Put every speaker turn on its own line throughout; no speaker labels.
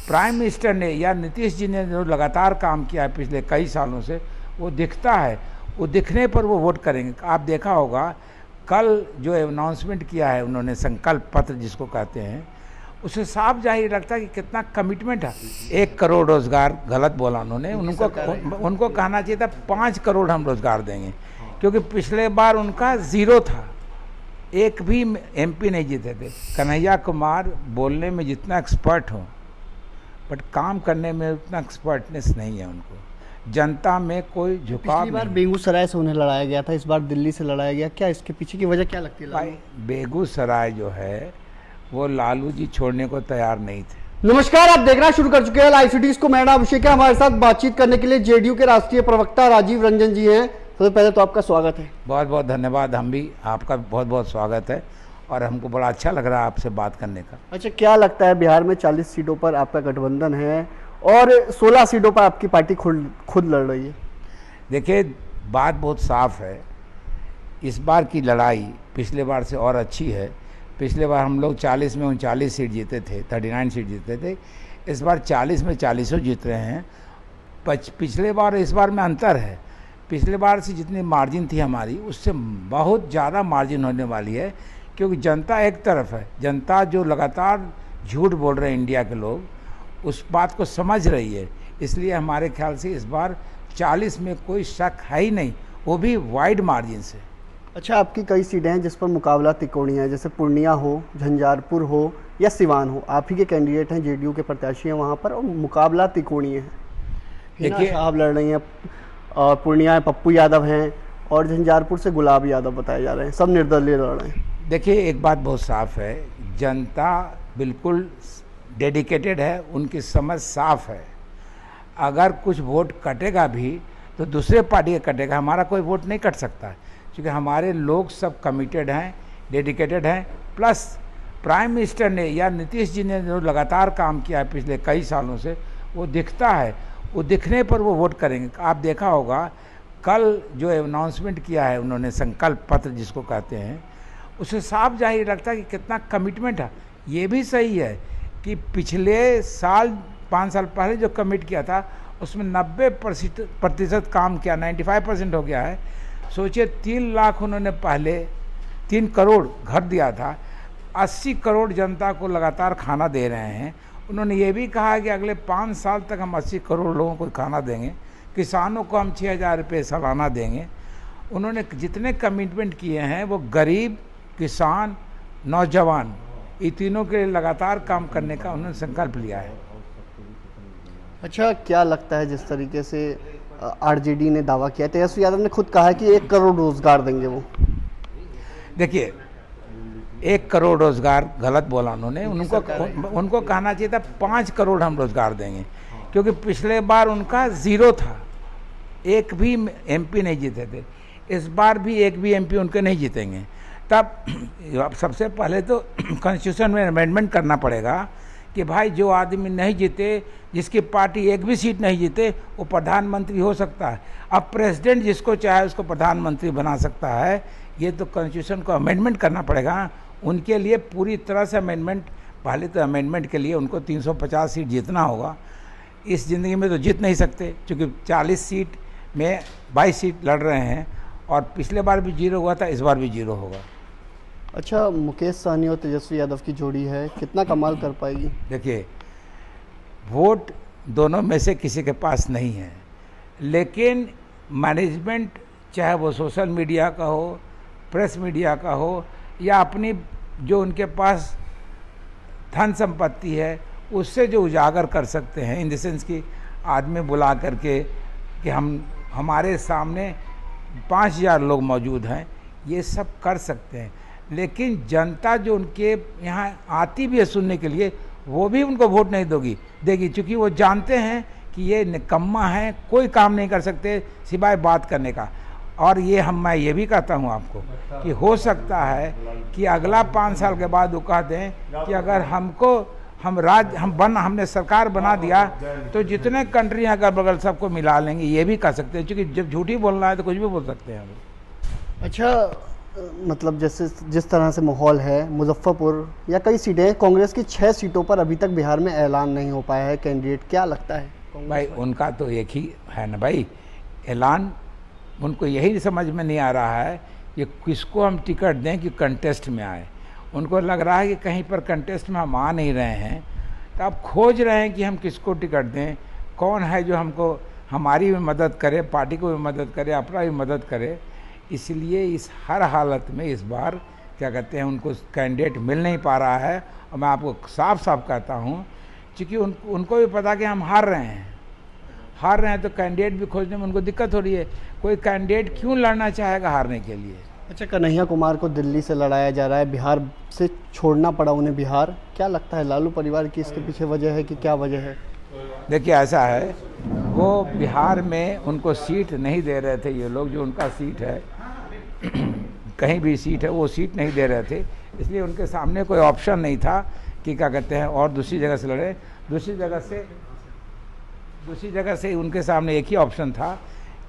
Prime minister ने या नीतीश जी ने जो लगातार काम किया है पिछले कई सालों से, वो दिखता है। वो दिखने पर वो वोट करेंगे। आप देखा होगा कल जो अनाउंसमेंट किया है उन्होंने, संकल्प पत्र जिसको कहते हैं, उससे साफ जाहिर लगता है कि कितना कमिटमेंट है। 1 करोड़ रोजगार गलत बोला उन्होंने, उनको कहना चाहिए था 5 करोड़ हम रोजगार देंगे, क्योंकि पिछले बार उनका 0 था, एक भी एमपी नहीं जीते थे। कन्हैया कुमार बोलने में जितना एक्सपर्ट हो, बट काम करने में उतना एक्सपर्टनेस नहीं है उनको। जनता में कोई झुकाव नहीं।
बार बेगूसराय से उन्हें लड़ाया गया था, इस बार दिल्ली से लड़ाया गया, क्या इसके पीछे की वजह क्या लगती है?
भाई बेगूसराय जो है वो लालू जी छोड़ने को तैयार नहीं थे।
नमस्कार, आप देखना शुरू कर चुके हैं लाइव सिटीज को। मेरा नाम अभिषेक है। हमारे साथ बातचीत करने के लिए जेडीयू के राष्ट्रीय प्रवक्ता राजीव रंजन जी हैं। सबसे पहले तो आपका स्वागत है।
बहुत बहुत धन्यवाद। हम भी आपका बहुत बहुत स्वागत है और हमको बड़ा अच्छा लग रहा है आपसे बात करने का।
अच्छा, क्या लगता है बिहार में 40 सीटों पर आपका गठबंधन है और 16 सीटों पर आपकी पार्टी खुद लड़ रही है?
देखिए, बात बहुत साफ है। इस बार की लड़ाई पिछले बार से और अच्छी है। पिछले बार हम लोग 40 में 39 सीट जीते थे, 39 सीट जीते थे। इस बार 40 में 40 जीत रहे हैं। पिछले बार इस बार में अंतर है। पिछले बार से जितनी मार्जिन थी हमारी, उससे बहुत ज़्यादा मार्जिन होने वाली है, क्योंकि जनता एक तरफ है। जनता जो लगातार झूठ बोल रहे हैं इंडिया के लोग, उस बात को समझ रही है। इसलिए हमारे ख्याल से इस बार 40 में कोई शक है ही नहीं, वो भी वाइड मार्जिन से।
अच्छा, आपकी कई सीटें हैं जिस पर मुकाबला तिकोनी है, जैसे पूर्णिया हो, झंझारपुर हो या सिवान हो। आप ही के कैंडिडेट हैं, जेडीयू के प्रत्याशी हैं वहाँ पर, और मुकाबला तिकोनी है। देखिए, आप लड़ रही हैं, और पूर्णिया में पप्पू यादव हैं और झंझारपुर से गुलाब यादव बताए जा रहे हैं। सब निर्दलीय लड़ रहे हैं।
देखिए, एक बात बहुत साफ है, जनता बिल्कुल डेडिकेटेड है, उनकी समझ साफ है। अगर कुछ वोट कटेगा भी तो दूसरे पार्टी का कटेगा, हमारा कोई वोट नहीं कट सकता है, क्योंकि हमारे लोग सब कमिटेड हैं, डेडिकेटेड हैं। प्लस प्राइम मिनिस्टर ने या नीतीश जी ने जो लगातार काम किया है पिछले कई सालों से, वो दिखता है। वो दिखने पर वो वोट करेंगे। आप देखा होगा कल जो अनाउंसमेंट किया है उन्होंने, संकल्प पत्र जिसको कहते हैं, उससे साफ जाहिर लगता है कि कितना कमिटमेंट है। ये भी सही है कि पिछले साल 5 साल पहले जो कमिट किया था उसमें 90% काम किया, 95% हो गया है। सोचिए, 3 लाख उन्होंने पहले 3 करोड़ घर दिया था, 80 करोड़ जनता को लगातार खाना दे रहे हैं। उन्होंने ये भी कहा कि अगले 5 साल तक हम 80 करोड़ लोगों को खाना देंगे, किसानों को हम 6,000 रुपये सालाना देंगे। उन्होंने जितने कमिटमेंट किए हैं वो गरीब, किसान, नौजवान, ये तीनों के लिए लगातार काम करने का उन्होंने संकल्प लिया है।
अच्छा, क्या लगता है जिस तरीके से आरजेडी ने दावा किया, तेजस्वी यादव ने खुद कहा है कि 1 करोड़ रोजगार देंगे वो?
देखिए, 1 करोड़ रोजगार गलत बोला उन्होंने, उनको कहना चाहिए था 5 करोड़ हम रोजगार देंगे, क्योंकि पिछले बार उनका 0 था, एक भी एमपी नहीं जीते थे। इस बार भी एक भी एमपी उनके नहीं जीतेंगे। तब सबसे पहले तो कॉन्स्टिट्यूशन में अमेंडमेंट करना पड़ेगा कि भाई जो आदमी नहीं जीते, जिसकी पार्टी एक भी सीट नहीं जीते, वो प्रधानमंत्री हो सकता है। अब प्रेसिडेंट जिसको चाहे उसको प्रधानमंत्री बना सकता है। ये तो कॉन्स्टिट्यूशन को अमेंडमेंट करना पड़ेगा। उनके लिए पूरी तरह से अमेंडमेंट, पहले तो अमेंडमेंट के लिए उनको 350 सीट जीतना होगा। इस ज़िंदगी में तो जीत नहीं सकते, क्योंकि 40 सीट में 22 सीट लड़ रहे हैं, और पिछले बार भी 0 हुआ था, इस बार भी 0 होगा।
अच्छा, मुकेश सहनी और तेजस्वी यादव की जोड़ी है, कितना कमाल कर पाएगी?
देखिए, वोट दोनों में से किसी के पास नहीं है, लेकिन मैनेजमेंट, चाहे वो सोशल मीडिया का हो, प्रेस मीडिया का हो, या अपनी जो उनके पास धन संपत्ति है, उससे जो उजागर कर सकते हैं, इन द सेंस कि आदमी बुला करके कि हमारे सामने 5,000 लोग मौजूद हैं, ये सब कर सकते हैं। लेकिन जनता जो उनके यहाँ आती भी है सुनने के लिए, वो भी उनको वोट नहीं देगी, क्योंकि वो जानते हैं कि ये निकम्मा है, कोई काम नहीं कर सकते सिवाय बात करने का। और मैं ये भी कहता हूँ आपको कि हो सकता है कि अगला 5 साल के बाद वो कह दें कि अगर हमने सरकार बना दिया तो जितने कंट्री अगर बगल सबको मिला लेंगे। ये भी कह सकते हैं, क्योंकि जब झूठी बोलना है तो कुछ भी बोल सकते हैं हम।
अच्छा, मतलब जैसे जिस तरह से माहौल है, मुजफ्फरपुर या कई सीटें, कांग्रेस की 6 सीटों पर अभी तक बिहार में ऐलान नहीं हो पाया है कैंडिडेट, क्या लगता है कांग्रेस
भाई
पर?
उनका तो एक ही है ना भाई, ऐलान। उनको यही समझ में नहीं आ रहा है कि किसको हम टिकट दें कि कंटेस्ट में आए। उनको लग रहा है कि कहीं पर कंटेस्ट में हम आ नहीं रहे हैं, तो अब खोज रहे हैं कि हम किसको टिकट दें, कौन है जो हमको हमारी भी मदद करे, पार्टी को भी मदद करे, अपना भी मदद करे। इसलिए इस हर हालत में इस बार क्या कहते हैं, उनको कैंडिडेट मिल नहीं पा रहा है। और मैं आपको साफ साफ कहता हूँ, क्योंकि उनको भी पता कि हम हार रहे हैं तो कैंडिडेट भी खोजने में उनको दिक्कत हो रही है। कोई कैंडिडेट क्यों लड़ना चाहेगा हारने के लिए।
अच्छा, कन्हैया कुमार को दिल्ली से लड़ाया जा रहा है, बिहार से छोड़ना पड़ा उन्हें बिहार, क्या लगता है लालू परिवार की इसके पीछे वजह है कि क्या वजह है?
देखिए ऐसा है, वो बिहार में उनको सीट नहीं दे रहे थे ये लोग, जो उनका सीट है कहीं भी सीट है वो सीट नहीं दे रहे थे, इसलिए उनके सामने कोई ऑप्शन नहीं था कि क्या कहते हैं और दूसरी जगह से लड़े। दूसरी जगह से उनके सामने एक ही ऑप्शन था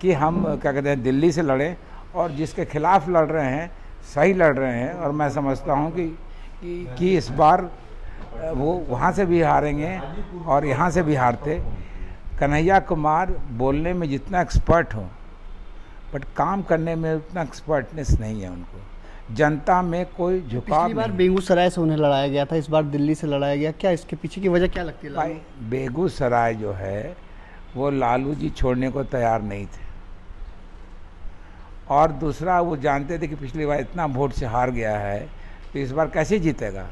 कि हम क्या कहते हैं दिल्ली से लड़ें, और जिसके खिलाफ लड़ रहे हैं सही लड़ रहे हैं। और मैं समझता हूँ कि इस बार वो वहाँ से भी हारेंगे और यहाँ से भी हारते। कन्हैया कुमार बोलने में जितना एक्सपर्ट हो, बट काम करने में उतना एक्सपर्टनेस नहीं है उनको। जनता में कोई झुकाव
पिछली बार
नहीं।
बेगूसराय से उन्हें लड़ाया गया था, इस बार दिल्ली से लड़ाया गया, क्या इसके पीछे की वजह क्या लगती है
भाई
लालू?
बेगूसराय जो है वो लालू जी छोड़ने को तैयार नहीं थे, और दूसरा वो जानते थे कि पिछली बार इतना वोट से हार गया है तो इस बार कैसे जीतेगा,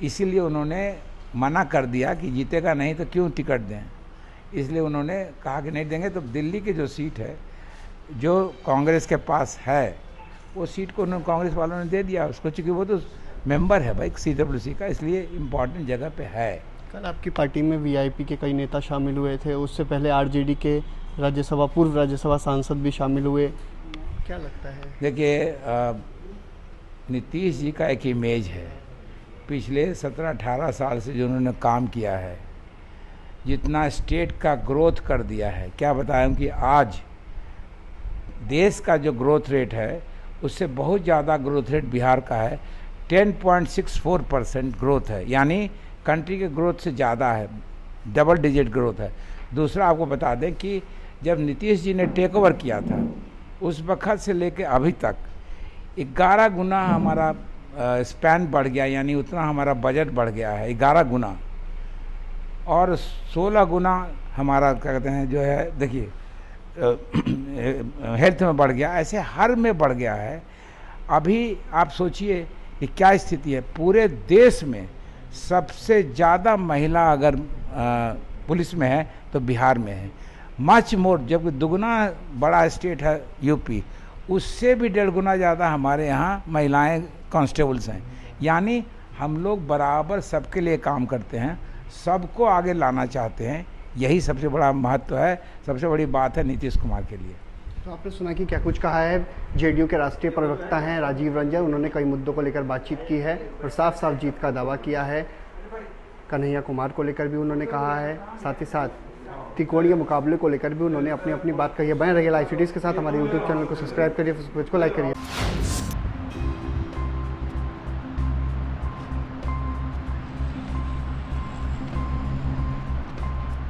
इसीलिए उन्होंने मना कर दिया कि जीतेगा नहीं तो क्यों टिकट दें। इसलिए उन्होंने कहा कि नहीं देंगे। तो दिल्ली की जो सीट है जो कांग्रेस के पास है, वो सीट को उन्होंने कांग्रेस वालों ने दे दिया उसको, चूँकि वो तो मेंबर है भाई CWC का, इसलिए इम्पॉर्टेंट जगह पे है।
कल आपकी पार्टी में वीआईपी के कई नेता शामिल हुए थे, उससे पहले आरजेडी के पूर्व राज्यसभा सांसद भी शामिल हुए, क्या लगता है?
देखिए नीतीश जी का एक इमेज है, पिछले 17-18 साल से जो उन्होंने काम किया है, जितना स्टेट का ग्रोथ कर दिया है, क्या बताएं कि आज देश का जो ग्रोथ रेट है उससे बहुत ज़्यादा ग्रोथ रेट बिहार का है। 10.64% ग्रोथ है, यानी कंट्री के ग्रोथ से ज़्यादा है, डबल डिजिट ग्रोथ है। दूसरा आपको बता दें कि जब नीतीश जी ने टेक ओवर किया था उस वक्त से लेकर अभी तक 11 गुना हमारा स्पैन बढ़ गया, यानी उतना हमारा बजट बढ़ गया है 11 गुना, और 16 गुना हमारा क्या कहते हैं जो है, देखिए हेल्थ में बढ़ गया, ऐसे हर में बढ़ गया है। अभी आप सोचिए कि क्या स्थिति है, पूरे देश में सबसे ज़्यादा महिला अगर पुलिस में है तो बिहार में है, मच मोर, जबकि दुगना बड़ा स्टेट है यूपी, उससे भी 1.5 गुना ज़्यादा हमारे यहाँ महिलाएं कांस्टेबल्स हैं। यानी हम लोग बराबर सबके लिए काम करते हैं, सबको आगे लाना चाहते हैं, यही सबसे बड़ा महत्व है, सबसे बड़ी बात है नीतीश कुमार के लिए।
तो आपने सुना कि क्या कुछ कहा है जेडीयू के राष्ट्रीय प्रवक्ता हैं राजीव रंजन, उन्होंने कई मुद्दों को लेकर बातचीत की है और साफ साफ जीत का दावा किया है। कन्हैया कुमार को लेकर भी उन्होंने कहा है, साथ ही साथ त्रिकोणीय मुकाबले को लेकर भी उन्होंने अपनी बात कही है। बने रहिए लाइव सिटीज़ के साथ, हमारे यूट्यूब चैनल को सब्सक्राइब करिए, फेसबुक पेज को लाइक करिए।